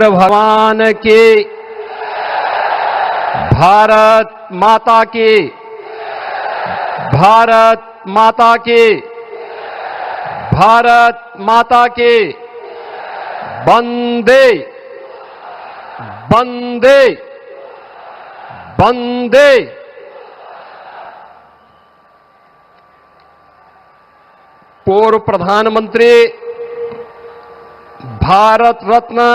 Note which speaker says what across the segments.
Speaker 1: भगवान की, भारत माता की, भारत माता की, भारत माता की, वंदे वंदे वंदे। पूर्व प्रधानमंत्री भारत रत्न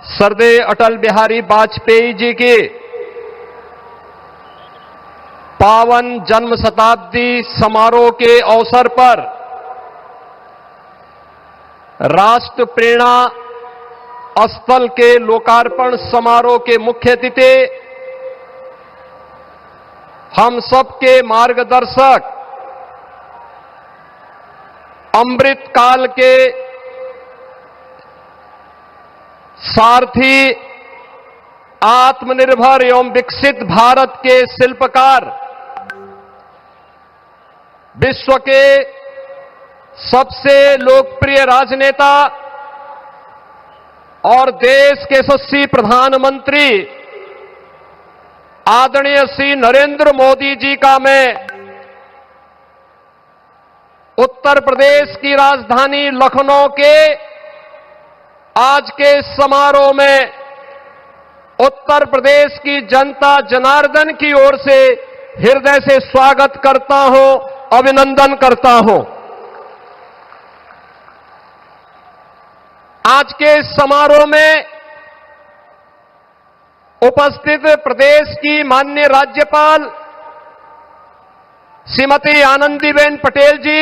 Speaker 1: श्रद्धेय अटल बिहारी वाजपेयी जी की पावन जन्म शताब्दी समारोह के अवसर पर राष्ट्र प्रेरणा स्थल के लोकार्पण समारोह के मुख्य अतिथि, हम सबके मार्गदर्शक, अमृत काल के सारथी, आत्मनिर्भर एवं विकसित भारत के शिल्पकार, विश्व के सबसे लोकप्रिय राजनेता और देश के यशस्वी प्रधानमंत्री आदरणीय श्री नरेंद्र मोदी जी का मैं उत्तर प्रदेश की राजधानी लखनऊ के आज के समारोह में उत्तर प्रदेश की जनता जनार्दन की ओर से हृदय से स्वागत करता हूं, अभिनंदन करता हूं। आज के समारोह में उपस्थित प्रदेश की माननीय राज्यपाल श्रीमती आनंदीबेन पटेल जी,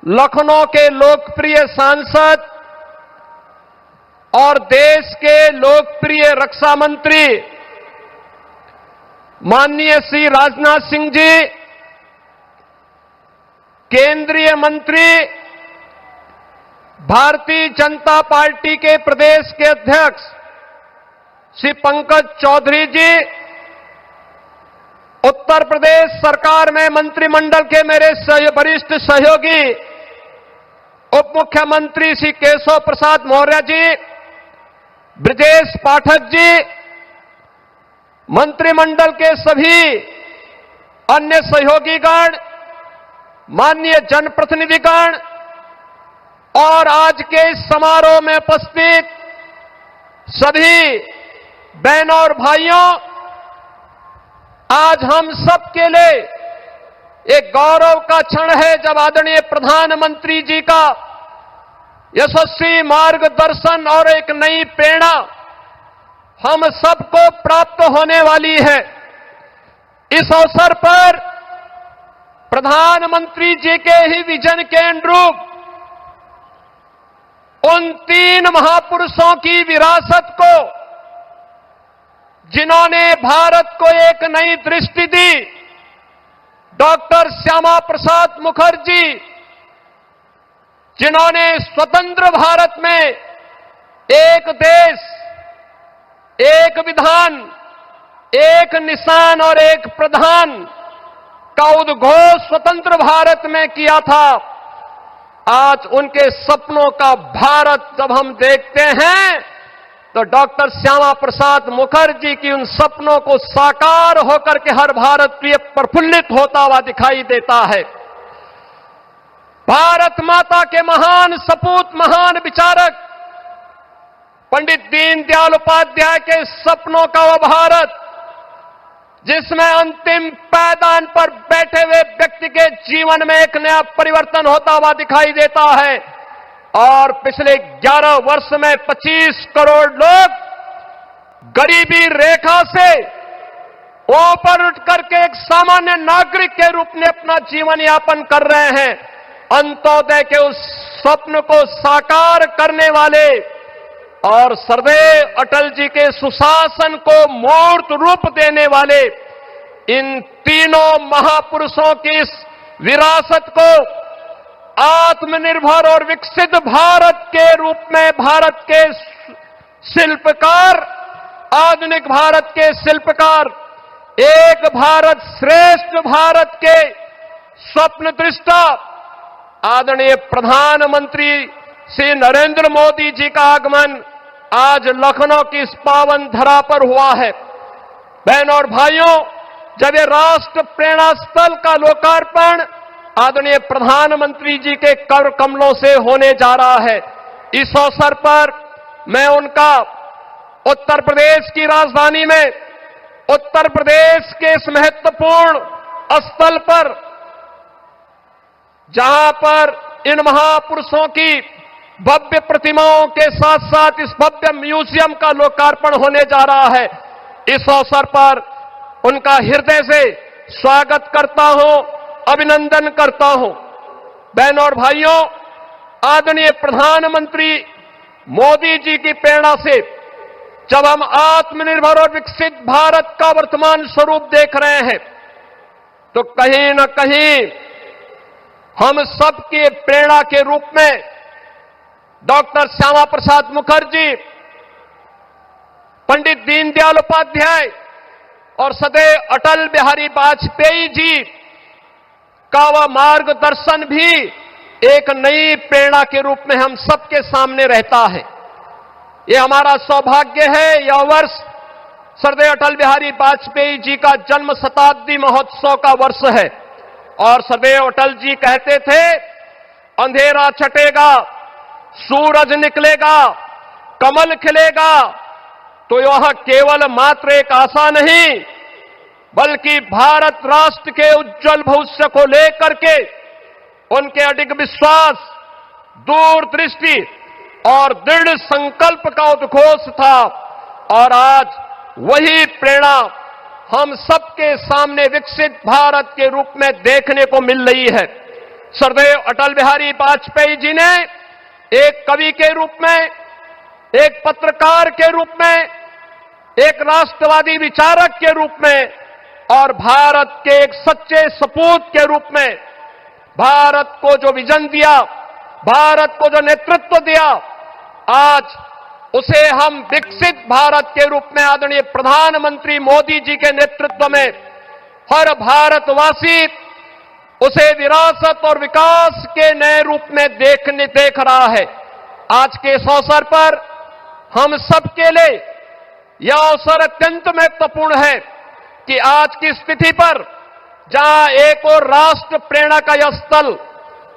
Speaker 1: लखनऊ के लोकप्रिय सांसद और देश के लोकप्रिय रक्षा मंत्री माननीय श्री राजनाथ सिंह जी, केंद्रीय मंत्री, भारतीय जनता पार्टी के प्रदेश के अध्यक्ष श्री पंकज चौधरी जी, उत्तर प्रदेश सरकार में मंत्रिमंडल के मेरे वरिष्ठ सहयोगी उप मुख्यमंत्री श्री केशव प्रसाद मौर्य जी, ब्रजेश पाठक जी, मंत्रिमंडल के सभी अन्य सहयोगीगण, माननीय जनप्रतिनिधिगण और आज के इस समारोह में उपस्थित सभी बहनों और भाइयों, आज हम सबके लिए एक गौरव का क्षण है जब आदरणीय प्रधानमंत्री जी का यशस्वी मार्गदर्शन और एक नई प्रेरणा हम सबको प्राप्त होने वाली है। इस अवसर पर प्रधानमंत्री जी के ही विजन के अनुरूप उन 3 महापुरुषों की विरासत को, जिन्होंने भारत को एक नई दृष्टि दी, डॉक्टर श्यामा प्रसाद मुखर्जी, जिन्होंने स्वतंत्र भारत में एक देश, एक विधान, एक निशान और एक प्रधान का उद्घोष स्वतंत्र भारत में किया था। आज उनके सपनों का भारत जब हम देखते हैं तो डॉक्टर श्यामा प्रसाद मुखर्जी की उन सपनों को साकार होकर के हर भारतीय प्रफुल्लित होता हुआ दिखाई देता है। भारत माता के महान सपूत, महान विचारक पंडित दीनदयाल उपाध्याय के सपनों का वह भारत जिसमें अंतिम पायदान पर बैठे हुए व्यक्ति के जीवन में एक नया परिवर्तन होता हुआ दिखाई देता है। और पिछले 11 वर्ष में 25 करोड़ लोग गरीबी रेखा से ऊपर उठ करके एक सामान्य नागरिक के रूप में अपना जीवन यापन कर रहे हैं। अंत्योदय के उस स्वप्न को साकार करने वाले और श्रद्धेय अटल जी के सुशासन को मूर्त रूप देने वाले इन तीनों महापुरुषों की इस विरासत को आत्मनिर्भर और विकसित भारत के रूप में भारत के शिल्पकार, आधुनिक भारत के शिल्पकार, एक भारत श्रेष्ठ भारत के स्वप्न दृष्टा आदरणीय प्रधानमंत्री श्री नरेंद्र मोदी जी का आगमन आज लखनऊ की इस पावन धरा पर हुआ है। बहनों और भाइयों, जब ये राष्ट्र प्रेरणा स्थल का लोकार्पण आदरणीय प्रधानमंत्री जी के कर कमलों से होने जा रहा है, इस अवसर पर मैं उनका उत्तर प्रदेश की राजधानी में, उत्तर प्रदेश के इस महत्वपूर्ण स्थल पर, जहां पर इन महापुरुषों की भव्य प्रतिमाओं के साथ साथ इस भव्य म्यूजियम का लोकार्पण होने जा रहा है, इस अवसर पर उनका हृदय से स्वागत करता हूं, अभिनंदन करता हूं। बहनों और भाइयों, आदरणीय प्रधानमंत्री मोदी जी की प्रेरणा से जब हम आत्मनिर्भर और विकसित भारत का वर्तमान स्वरूप देख रहे हैं, तो कहीं न कहीं हम सबके प्रेरणा के रूप में डॉक्टर श्यामा प्रसाद मुखर्जी, पंडित दीनदयाल उपाध्याय और सदैव अटल बिहारी वाजपेयी जी का वह मार्गदर्शन भी एक नई प्रेरणा के रूप में हम सबके सामने रहता है। ये हमारा सौभाग्य है, यह वर्ष सरदेव अटल बिहारी वाजपेयी जी का जन्म शताब्दी महोत्सव का वर्ष है। और सरदेव अटल जी कहते थे, अंधेरा छटेगा, सूरज निकलेगा, कमल खिलेगा, तो यह केवल मात्र एक आशा नहीं, बल्कि भारत राष्ट्र के उज्जवल भविष्य को लेकर के उनके अडिग विश्वास, दूरदृष्टि और दृढ़ संकल्प का उद्घोष था। और आज वही प्रेरणा हम सबके सामने विकसित भारत के रूप में देखने को मिल रही है। सरदेव अटल बिहारी वाजपेयी जी ने एक कवि के रूप में, एक पत्रकार के रूप में, एक राष्ट्रवादी विचारक के रूप में और भारत के एक सच्चे सपूत के रूप में भारत को जो विजन दिया, भारत को जो नेतृत्व दिया, आज उसे हम विकसित भारत के रूप में आदरणीय प्रधानमंत्री मोदी जी के नेतृत्व में हर भारतवासी उसे विरासत और विकास के नए रूप में देख रहा है। आज के इस अवसर पर हम सबके लिए यह अवसर अत्यंत महत्वपूर्ण है कि आज की स्थिति पर, जहां एक और राष्ट्र प्रेरणा का यह स्थल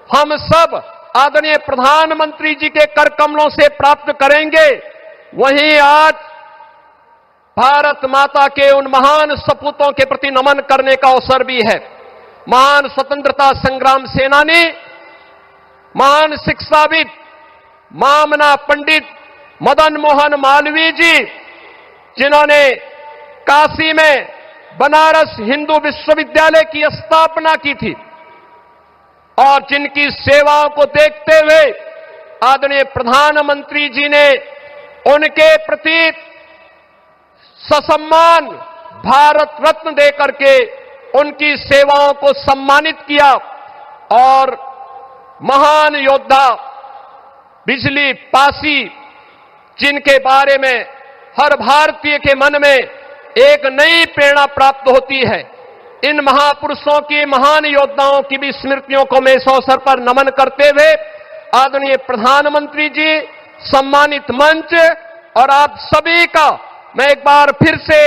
Speaker 1: हम सब आदरणीय प्रधानमंत्री जी के कर कमलों से प्राप्त करेंगे, वहीं आज भारत माता के उन महान सपूतों के प्रति नमन करने का अवसर भी है। महान स्वतंत्रता संग्राम सेनानी, महान शिक्षाविद, मामना पंडित मदन मोहन मालवीय जी, जिन्होंने काशी में बनारस हिंदू विश्वविद्यालय की स्थापना की थी और जिनकी सेवाओं को देखते हुए आदरणीय प्रधानमंत्री जी ने उनके प्रति ससम्मान भारत रत्न देकर के उनकी सेवाओं को सम्मानित किया। और महान योद्धा बिजली पासी, जिनके बारे में हर भारतीय के मन में एक नई प्रेरणा प्राप्त होती है, इन महापुरुषों की, महान योद्धाओं की भी स्मृतियों को मैं इस अवसर पर नमन करते हुए आदरणीय प्रधानमंत्री जी, सम्मानित मंच और आप सभी का मैं एक बार फिर से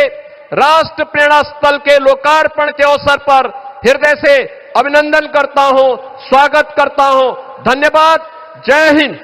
Speaker 1: राष्ट्र प्रेरणा स्थल के लोकार्पण के अवसर पर हृदय से अभिनंदन करता हूं, स्वागत करता हूं। धन्यवाद। जय हिंद।